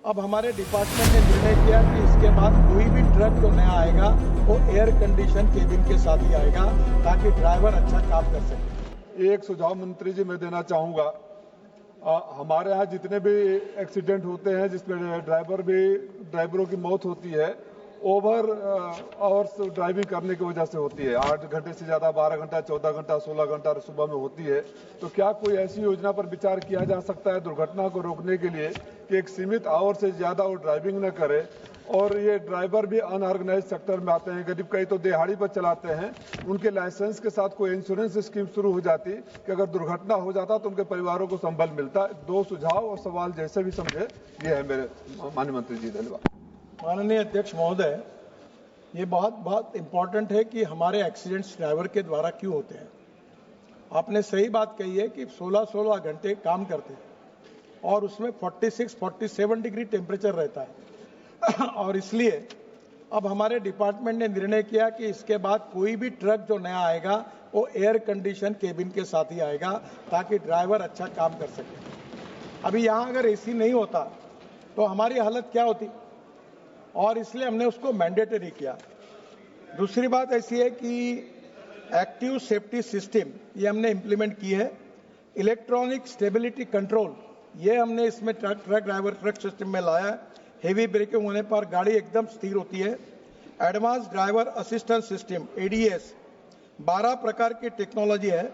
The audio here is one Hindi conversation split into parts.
अब हमारे डिपार्टमेंट ने निर्णय किया कि इसके बाद कोई भी ट्रक जो नया आएगा वो एयर कंडीशन केबिन के साथ ही आएगा ताकि ड्राइवर अच्छा काम कर सके। एक सुझाव मंत्री जी मैं देना चाहूँगा। हमारे यहाँ जितने भी एक्सीडेंट होते हैं जिसमें ड्राइवरों की मौत होती है ओवर आवर्स ड्राइविंग करने की वजह से होती है। 8 घंटे से ज़्यादा 12 घंटा 14 घंटा 16 घंटा सुबह में होती है। तो क्या कोई ऐसी योजना पर विचार किया जा सकता है दुर्घटना को रोकने के लिए कि एक सीमित आवर से ज़्यादा वो ड्राइविंग न करे? और ये ड्राइवर भी अनऑर्गेनाइज सेक्टर में आते हैं, करीब कई तो दिहाड़ी पर चलाते हैं। उनके लाइसेंस के साथ कोई इंश्योरेंस स्कीम शुरू हो जाती कि अगर दुर्घटना हो जाता तो उनके परिवारों को संबल मिलता। 2 सुझाव और सवाल जैसे भी समझे ये है मेरे माननीय मंत्री जी। धन्यवाद। माननीय अध्यक्ष महोदय, ये बहुत इम्पोर्टेंट है कि हमारे एक्सीडेंट्स ड्राइवर के द्वारा क्यों होते हैं। आपने सही बात कही है कि 16-16 घंटे काम करते हैं और उसमें 46-47 डिग्री टेम्परेचर रहता है और इसलिए अब हमारे डिपार्टमेंट ने निर्णय किया कि इसके बाद कोई भी ट्रक जो नया आएगा वो एयर कंडीशन केबिन के साथ ही आएगा ताकि ड्राइवर अच्छा काम कर सके। अभी यहाँ अगर एसी नहीं होता तो हमारी हालत क्या होती, और इसलिए हमने उसको मैंडेटरी किया। दूसरी बात ऐसी है कि एक्टिव सेफ्टी सिस्टम ये हमने इम्प्लीमेंट की है। इलेक्ट्रॉनिक स्टेबिलिटी कंट्रोल ये हमने इसमें ट्रक सिस्टम में लाया है। हेवी ब्रेकिंग होने पर गाड़ी एकदम स्थिर होती है। Advance driver assistance system ADS 12 प्रकार की टेक्नोलॉजी है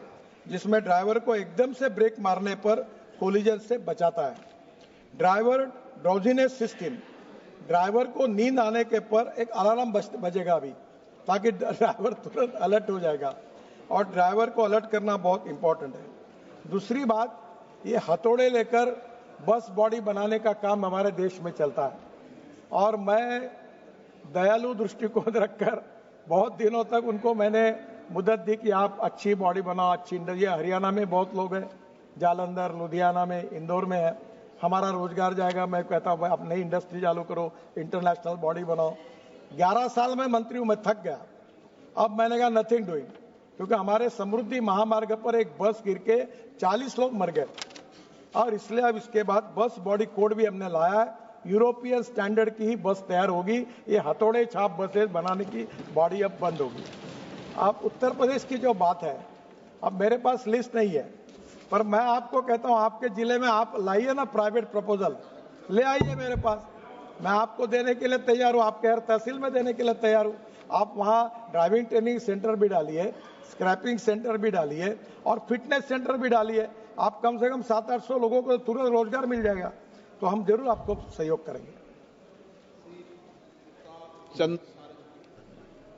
जिसमें ड्राइवर को एकदम से ब्रेक मारने पर कोलिजन से बचाता है। ड्राइवर ड्राउजीनेस सिस्टम, ड्राइवर को नींद आने के पर एक अलार्म बजेगा अभी ताकि ड्राइवर तुरंत अलर्ट हो जाएगा, और ड्राइवर को अलर्ट करना बहुत इंपॉर्टेंट है। दूसरी बात, ये हथौड़े लेकर बस बॉडी बनाने का काम हमारे देश में चलता है और मैं दयालु दृष्टिकोण रखकर बहुत दिनों तक उनको मैंने मुद्दत दी कि आप अच्छी बॉडी बनाओ, अच्छी इंडस्ट्री। हरियाणा में बहुत लोग हैं, जालंधर, लुधियाना में, इंदौर में है, हमारा रोजगार जाएगा। मैं कहता हूँ आप नई इंडस्ट्री चालू करो, इंटरनेशनल बॉडी बनाओ। 11 साल में मंत्री हूँ, मैं थक गया। अब मैंने कहा नथिंग डूइंग, क्योंकि हमारे समृद्धि महामार्ग पर एक बस गिर के 40 लोग मर गए और इसलिए अब इसके बाद बस बॉडी कोड भी हमने लाया है। यूरोपियन स्टैंडर्ड की ही बस तैयार होगी। ये हथौड़े छाप बसेस बनाने की बॉडी अब बंद होगी। अब उत्तर प्रदेश की जो बात है, अब मेरे पास लिस्ट नहीं है, पर मैं आपको कहता हूं आपके जिले में आप लाइए ना प्राइवेट प्रपोजल, ले आइए मेरे पास, मैं आपको देने के लिए तैयार हूं। आपके हर तहसील में देने के लिए तैयार हूं। आप वहां ड्राइविंग ट्रेनिंग सेंटर भी डालिए, स्क्रैपिंग सेंटर भी डालिए और फिटनेस सेंटर भी डालिए। आप कम से कम 700-800 लोगों को तुरंत रोजगार मिल जाएगा। तो हम जरूर आपको सहयोग करेंगे।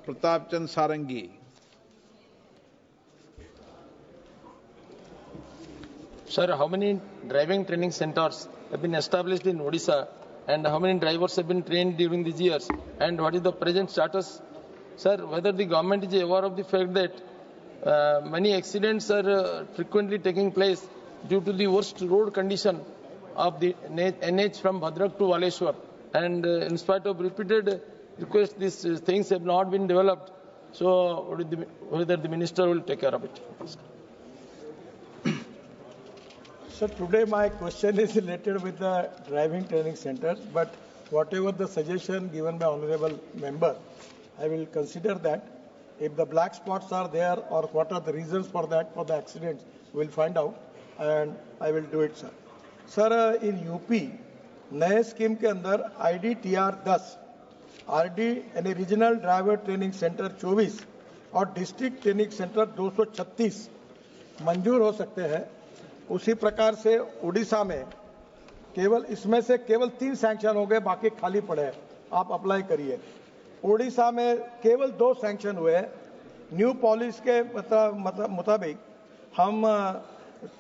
प्रताप चंद सारंगी। Sir, how many driving training centers have been established in Odisha and how many drivers have been trained during these years, and what is the present status? Sir, whether the government is aware of the fact that many accidents are frequently taking place due to the worst road condition of the NH from Bhadrak to Waleshwar, and in spite of repeated requests, these things have not been developed. So whether the minister will take care of it? So today my question is related with the driving training centers, but whatever the suggestion given by honorable member, I will consider that. If the black spots are there or what are the reasons for that, for the accidents, we will find out and I will do it, sir. Sir, in UP नए स्कीम के अंदर IDTR 10, RD यानी रीजनल ड्राइवर ट्रेनिंग सेंटर 24 और डिस्ट्रिक्ट ट्रेनिंग सेंटर 236 मंजूर हो सकते हैं। उसी प्रकार से उड़ीसा में केवल इसमें से केवल 3 सैंक्शन हो गए, बाकी खाली पड़े हैं, आप अप्लाई करिए। उड़ीसा में केवल 2 सैंक्शन हुए हैं। न्यू पॉलिसी के मुताबिक हम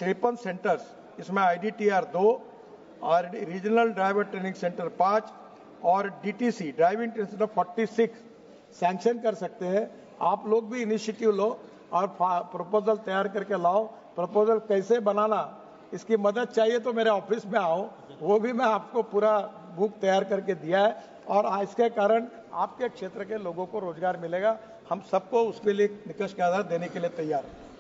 53 सेंटर्स, इसमें IDTR 2 और रीजनल ड्राइवर ट्रेनिंग सेंटर 5 और DTC driving training centre 46 sanction कर सकते हैं। आप लोग भी इनिशिएटिव लो और प्रपोजल तैयार करके लाओ। प्रपोजल कैसे बनाना, इसकी मदद चाहिए तो मेरे ऑफिस में आओ, वो भी मैं आपको पूरा बुक तैयार करके दिया है और इसके कारण आपके क्षेत्र के लोगों को रोजगार मिलेगा। हम सबको उसके लिए निष्कर्ष के आधार देने के लिए तैयार हैं।